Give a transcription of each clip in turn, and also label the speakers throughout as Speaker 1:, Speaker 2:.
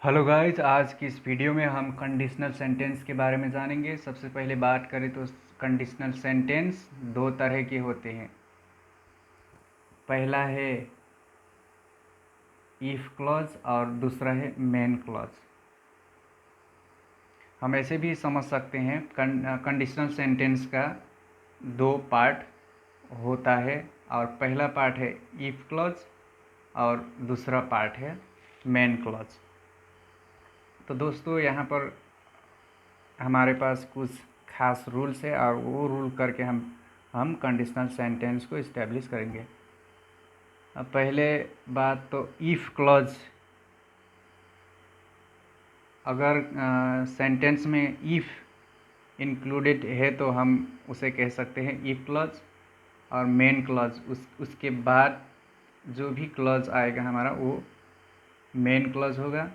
Speaker 1: Hello guys, आज की इस वीडियो में हम कंडीशनल सेंटेंस के बारे में जानेंगे। सबसे पहले बात करें तो कंडीशनल सेंटेंस दो तरह के होते हैं। पहला है इफ क्लॉज और दूसरा है मेन क्लॉज। हम ऐसे भी समझ सकते हैं कंडीशनल सेंटेंस का दो पार्ट होता है और पहला पार्ट है इफ क्लॉज और दूसरा पार्ट है मेन क्लॉज। तो दोस्तों, यहाँ पर हमारे पास कुछ खास रूल्स है और वो रूल करके हम कंडीशनल सेंटेंस को इस्टेब्लिश करेंगे। अब पहले बात तो इफ़ क्लॉज, अगर सेंटेंस में इफ़ इंक्लूडेड है तो हम उसे कह सकते हैं इफ़ क्लॉज। और मेन क्लॉज उसके बाद जो भी क्लॉज आएगा हमारा वो मेन क्लॉज होगा,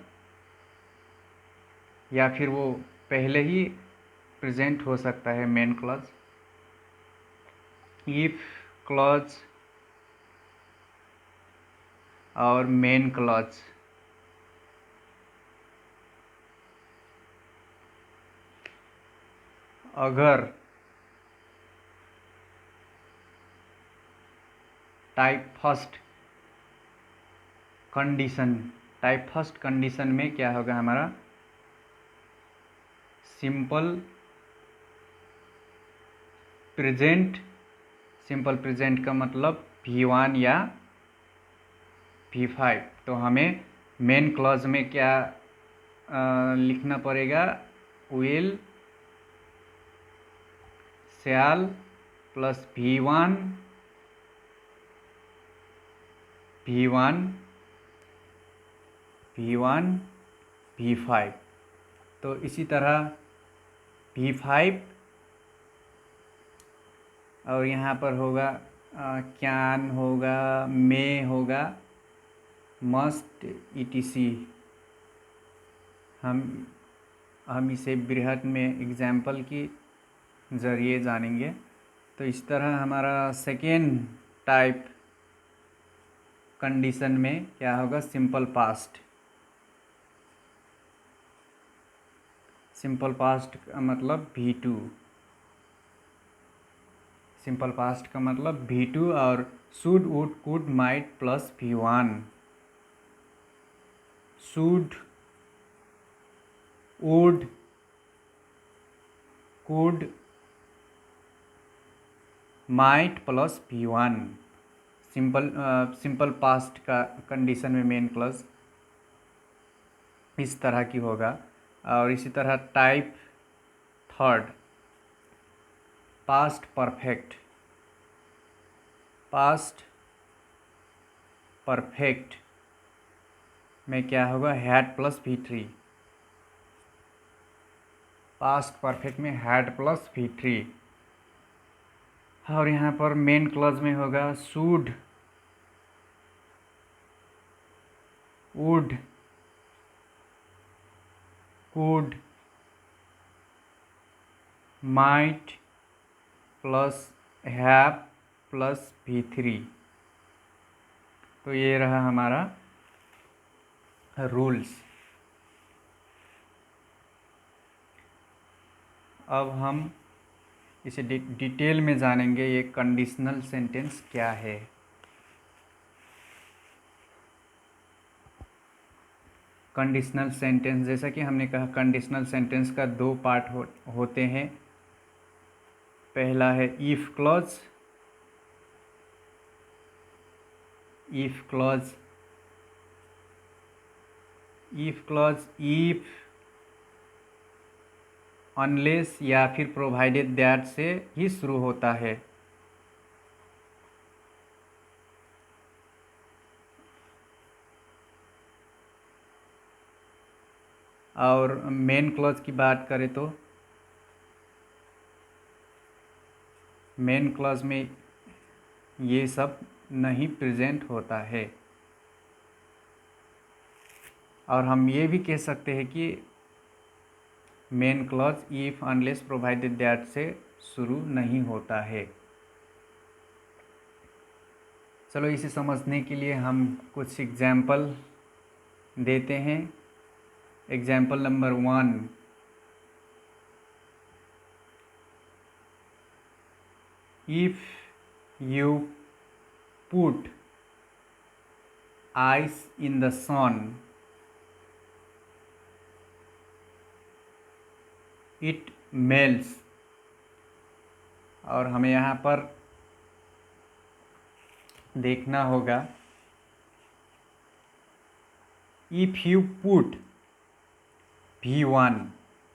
Speaker 1: या फिर वो पहले ही प्रेजेंट हो सकता है मेन क्लॉज। इफ़ क्लॉज और मेन क्लॉज अगर टाइप फर्स्ट कंडीशन में क्या होगा हमारा सिंपल प्रेजेंट का मतलब V1 या V5। तो हमें मेन क्लॉज में क्या लिखना पड़ेगा, will, shell plus V1 V5। तो इसी तरह V5 और यहाँ पर होगा कैन होगा, मे होगा, मस्ट, etc। हम इसे बृहद में एग्जाम्पल की ज़रिए जानेंगे। तो इस तरह हमारा सेकेंड टाइप कंडीशन में क्या होगा, सिंपल पास्ट का मतलब V2। सिंपल पास्ट का मतलब V2 और should, would, could, might plus V1। Should, would, could, might plus V1 simple past का कंडीशन में मेन क्लॉज इस तरह की होगा। और इसी तरह टाइप थर्ड पास्ट परफेक्ट में क्या होगा, had plus V3। Past perfect में हैड प्लस V3। और यहाँ पर मेन क्लॉज में होगा should, would, could, might plus have plus V3। तो ये रहा हमारा रूल्स। अब हम इसे डिटेल में जानेंगे, ये कंडीशनल सेंटेंस क्या है। कंडीशनल सेंटेंस, जैसा कि हमने कहा, कंडीशनल सेंटेंस का दो पार्ट होते हैं। पहला है इफ क्लॉज। इफ अनलेस या फिर प्रोवाइडेड दैट से ही शुरू होता है। और मेन क्लॉज की बात करें तो मेन क्लॉज में ये सब नहीं प्रेजेंट होता है। और हम ये भी कह सकते हैं कि main clause if unless provided that से शुरू नहीं होता है। चलो, इसे समझने के लिए हम कुछ एग्जाम्पल देते हैं। Example number 1, if you put ice in the sun, it melts। और हमें यहाँ पर देखना होगा इफ़ यू पुट V1,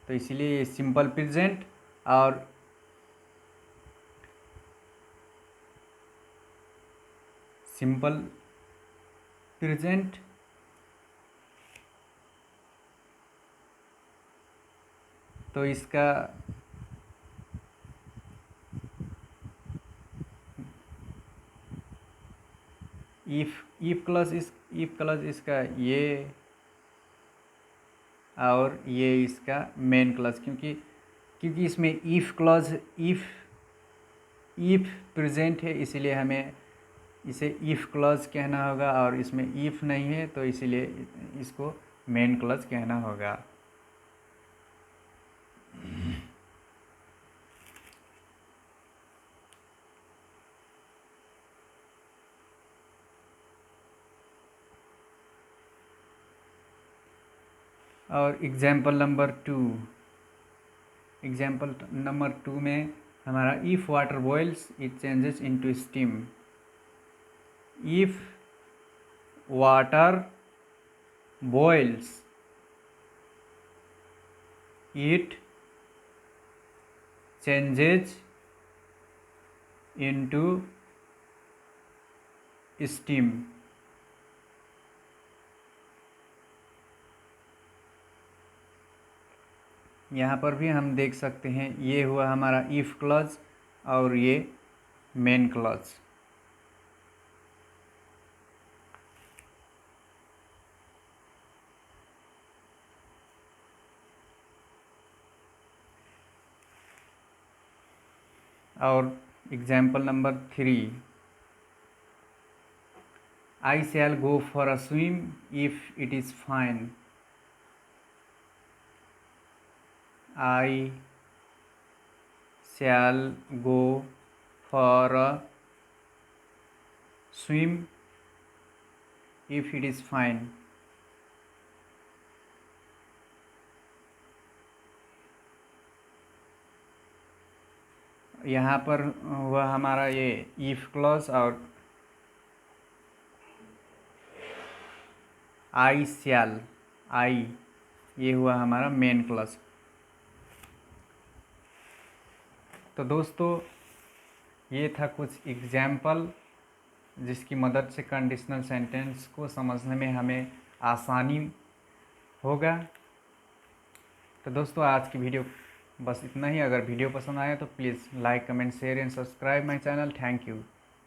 Speaker 1: तो इसलिए ये सिंपल प्रेजेंट और सिंपल प्रेजेंट तो इसका इफ क्लॉज इसका ये और ये इसका मेन क्लॉज, क्योंकि इसमें इफ़ क्लॉज इफ़ प्रेजेंट है, इसीलिए हमें इसे इफ़ क्लॉज कहना होगा, और इसमें इफ़ नहीं है तो इसीलिए इसको मेन क्लॉज कहना होगा। और एग्जाम्पल नंबर 2 में हमारा if water boils it changes into steam. If water boils it changes into steam। यहाँ पर भी हम देख सकते हैं ये हुआ हमारा इफ़ क्लॉज और ये मेन क्लॉज। और example number 3, I shall go for a swim if it is fine। I shall go for a swim if it is fine। यहाँ पर हुआ हमारा ये इफ़ क्लॉज और आई शैल ये हुआ हमारा मेन क्लॉज। तो दोस्तों ये था कुछ एग्जाम्पल जिसकी मदद से कंडीशनल सेंटेंस को समझने में हमें आसानी होगा। तो दोस्तों आज की वीडियो बस इतना ही। अगर वीडियो पसंद आया तो please like, comment, share and subscribe my channel. Thank you.